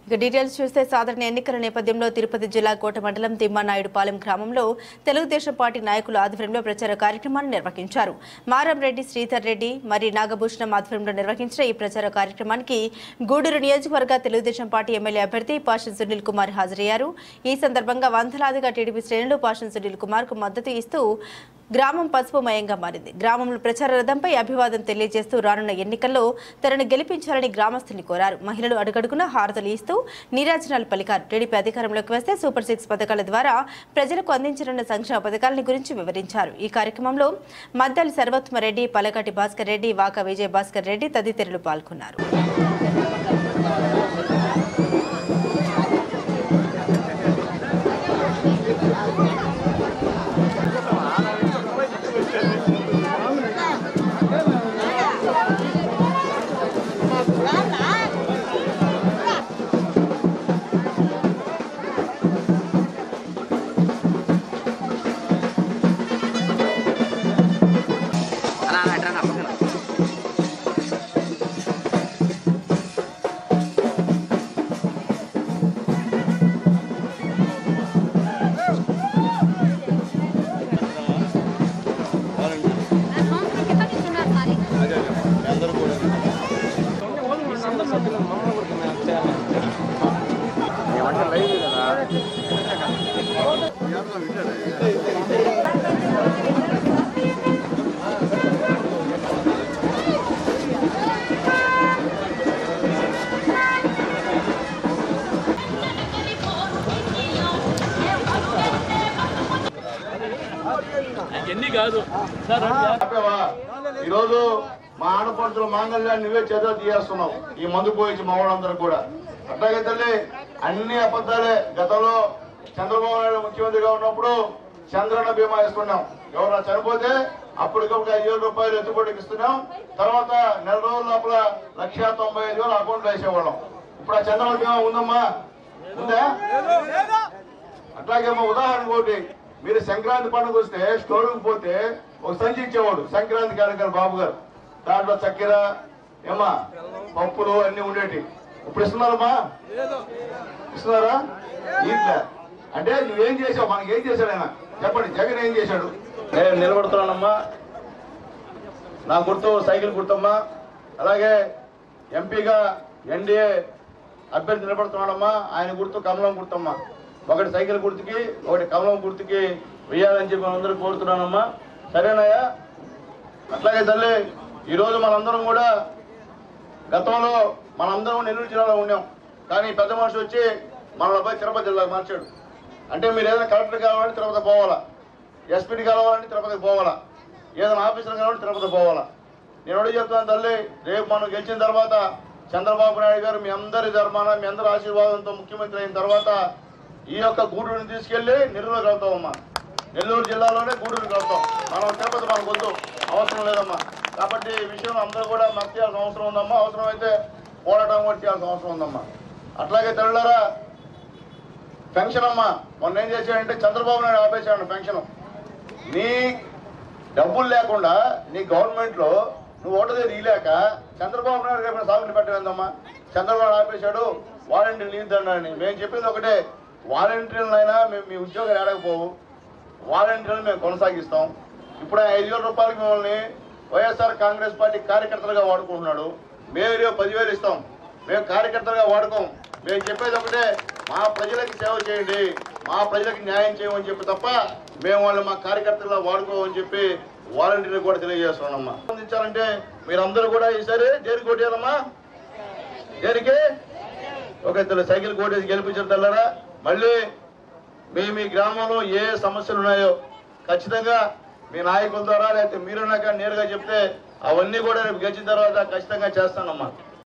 ఇక డీటెయిల్స్ చూస్తే సాధారణ ఎన్నికల నేపథ్యంలో తిరుపతి జిల్లా కోట మండలం తిమ్మానాయుడుపాలెం గ్రామంలో తెలుగుదేశం పార్టీ నాయకుల ఆధ్వర్యంలో ప్రచార కార్యక్రమాన్ని నిర్వహించారు. మారంరెడ్డి శ్రీధర్ రెడ్డి మరి నాగభూషణం ఆధ్వర్యంలో నిర్వహించిన ఈ ప్రచార కార్యక్రమానికి గూడూరు నియోజకవర్గ తెలుగుదేశం పార్టీ ఎమ్మెల్యే అభ్యర్థి పాషన్ సునీల్ కుమార్ హాజరయ్యారు. ఈ సందర్భంగా వందలాదిగా టీడీపీ శ్రేణులు పాషన్ సునీల్ కుమార్ కు మద్దతు ఇస్తూ గ్రామం పసుపుమయంగా మారింది. గ్రామంలో ప్రచార రథంపై అభివాదం తెలియజేస్తూ రానున్న ఎన్నికల్లో తనను గెలిపించాలని గ్రామస్తుల్ని కోరారు. మహిళలు అడుగడుగున హారతలు ఇస్తూ నీరాజనాలు పలికారు. టీడీపీ అధికారంలోకి వస్తే సూపర్ 6 పథకాల ద్వారా ప్రజలకు అందించనున్న సంక్షేమ పథకాలను గురించి వివరించారు. ఈ కార్యక్రమంలో మద్దాలి సర్వోత్తమరెడ్డి, పలకాటి భాస్కర్ రెడ్డి, వాకా విజయ భాస్కర్ రెడ్డి తదితరులు పాల్గొన్నారు. ఈరోజు మా ఆడపడుతుల మాంగళ్యాన్ని నువ్వే చేతులు తీయేస్తున్నావు ఈ మందు పోయించి మా వాళ్ళందరూ కూడా. అట్లాగే తల్లి అన్ని అబద్ధాలే. గతంలో చంద్రబాబు నాయుడు ముఖ్యమంత్రిగా ఉన్నప్పుడు చంద్రన్న బీమా వేసుకున్నాం. ఎవరైనా చనిపోతే అప్పటికప్పుడు 5,000 రూపాయలు ఎత్తుబడికి ఇస్తున్నాం. తర్వాత నెల రోజుల లోపల 1,95,000 అకౌంట్లో వేసేవాళ్ళం. ఇప్పుడు ఆ చంద్రన్న బీమా ఉందమ్మా? ఉందా? అట్లాగే మా ఉదాహరణ ఒకటి, మీరు సంక్రాంతి పండుగ వస్తే స్టోర్కి పోతే ఒక సంచి ఇచ్చేవాడు సంక్రాంతి కార్యక్రమం బాబు గారు. దాంట్లో చక్కెర ఏమా పప్పులు అన్ని ఉండేటి. ఇప్పుడు ఇస్తున్నారమ్మా? ఇస్తున్నారా? ఇట్లా అంటే నువ్వేం చేసావు, మనకి ఏం చేశాడు ఆయన చెప్పండి. జగన్ ఏం చేశాడు? నేను నిలబడుతున్నానమ్మా, నా గుర్తు సైకిల్ గుర్తమ్మా. అలాగే ఎంపీగా ఎన్డీఏ అభ్యర్థి నిలబడుతున్నాడమ్మా, ఆయన గుర్తు కమలం గుర్తమ్మా. ఒకటి సైకిల్ గుర్తుకి, ఒకటి కమలం గుర్తుకి వేయాలని చెప్పి మనందరూ కోరుతున్నానమ్మా. సరేనాయా? అట్లాగే తల్లి ఈరోజు మనందరం కూడా గతంలో మనందరం నెల్లూరు జిల్లాలో ఉన్నాం. కానీ పెద్ద మనిషి వచ్చి మనపై తిరుపతి జిల్లాకు మార్చాడు. అంటే మీరు ఏదైనా కలెక్టర్ కావాలంటే తిరుపతి పోవాలా, ఎస్పీని కావాలంటే తిరుపతికి పోవాలా, ఏదైనా ఆఫీసర్ కావాలంటే తిరుపతి పోవాలా. నేను అడిగి చెప్తాను తల్లి, రేపు మనం గెలిచిన తర్వాత చంద్రబాబు నాయుడు గారు మీ అందరి ధర్మాన మీ అందరి ఆశీర్వాదంతో ముఖ్యమంత్రి అయిన తర్వాత ఈ యొక్క గూడూరుని తీసుకెళ్లి నెల్లూరు కలుతామమ్మా. నెల్లూరు జిల్లాలోనే గూడూరు కలుతాం. మనం తిరుపతి మనకు వద్దు, అవసరం లేదమ్మా. కాబట్టి ఈ విషయం అందరూ కూడా మద్దతు చేయాల్సిన అవసరం ఉందమ్మా. అవసరమైతే పోరాటం కూడా చేయాల్సిన అవసరం ఉందమ్మా. అట్లాగే తల్లులారా, పెన్షన్ అమ్మా మొన్న ఏం చేశాడంటే చంద్రబాబు నాయుడు ఆపేశాడు పెన్షన్. నీ డబ్బులు లేకుండా నీ గవర్నమెంట్లో నువ్వు ఓటు దగ్గర ఇలేక చంద్రబాబు నాయుడు రేపు సాగుని పెట్టలేదమ్మా. చంద్రబాబు ఆపేశాడు, వాలంటీర్లు ఇద్దండి. మేము చెప్పింది ఒకటే, వాలంటీర్లైనా మేము మీ ఉద్యోగాలు ఏడకపోవు, వాలంటీర్లు మేము కొనసాగిస్తాం. ఇప్పుడు 5,000 రూపాయలకి మిమ్మల్ని వైఎస్ఆర్ కాంగ్రెస్ పార్టీ కార్యకర్తలుగా వాడుకుంటున్నాడు. మేము 10,000 ఇస్తాం, మేము కార్యకర్తలుగా వాడుకోం. మేము చెప్పేది ఒకటే, మా ప్రజలకి సేవ చేయండి, మా ప్రజలకు న్యాయం చేయమని చెప్పి తప్ప మేము వాళ్ళు మా కార్యకర్తలుగా వాడుకోమని చెప్పి వాలంటీర్లు కూడా తెలియజేస్తున్నామమ్మా. అందించాలంటే మీరందరూ కూడా ఈసారి దేనికి కొట్టేయాలమ్మా? దేనికి? ఒక సైకిల్ కోటేసి గెలిపించారు తెల్లరా. మళ్ళీ మీ గ్రామంలో ఏ సమస్యలు ఉన్నాయో ఖచ్చితంగా మీ నాయకుల ద్వారా లేకపోతే మీరున్నాక నేరుగా చెప్తే అవన్నీ కూడా రేపు గెలిచిన తర్వాత ఖచ్చితంగా చేస్తానమ్మా.